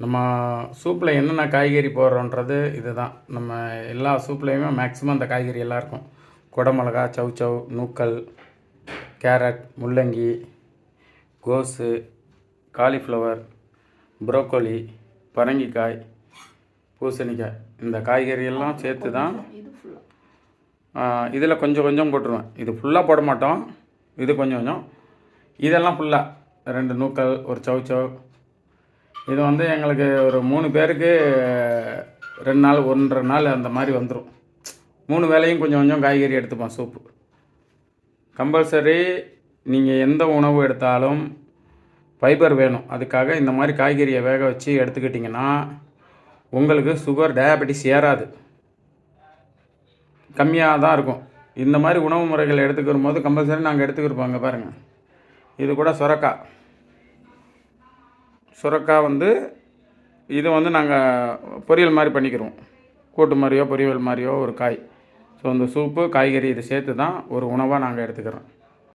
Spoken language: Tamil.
நம்ம சூப்பில் என்னென்ன காய்கறி போடுறோன்றது இதுதான். நம்ம எல்லா சூப்லேயுமே மேக்ஸிமம் அந்த காய்கறி எல்லாம் இருக்கும். குடமிளகா, சௌசௌ, நூக்கல், கேரட், முள்ளங்கி, கோஸு, காலிஃப்ளவர், ப்ரோக்கோலி, பரங்கிக்காய், பூசணிக்காய், இந்த காய்கறி எல்லாம் சேர்த்து தான் இதில் கொஞ்சம் கொஞ்சம் போட்டுருவேன். இது ஃபுல்லாக போட மாட்டோம், இது கொஞ்சம் கொஞ்சம். இதெல்லாம் ஃபுல்லாக 2 நூக்கல், ஒரு சௌசௌ. இது வந்து எங்களுக்கு ஒரு 3 பேருக்கு 2 நாள் 1.5 நாள் அந்த மாதிரி வந்துடும். 3 வேளையும் கொஞ்சம் கொஞ்சம் காய்கறி எடுத்துப்போம் சூப்பு. கம்பல்சரி நீங்கள் எந்த உணவு எடுத்தாலும் ஃபைபர் வேணும். அதுக்காக இந்த மாதிரி காய்கறியை வேக வச்சு எடுத்துக்கிட்டிங்கன்னா உங்களுக்கு சுகர், டயாபெட்டிஸ் ஏறாது, கம்மியாக தான் இருக்கும். இந்த மாதிரி உணவு முறைகள் எடுத்துக்கிற போது கம்பல்சரி நாங்கள் எடுத்துக்கிருப்போங்க. பாருங்கள், இது கூட சுரக்காய் வந்து இது வந்து நாங்கள் பொரியல் மாதிரி பண்ணிக்கிறோம். கூட்டு மாதிரியோ பொரியல் மாதிரியோ ஒரு காய். ஸோ இந்த சூப்பு, காய்கறி இது சேர்த்து தான் ஒரு உணவாக நாங்கள் எடுத்துக்கிறோம்.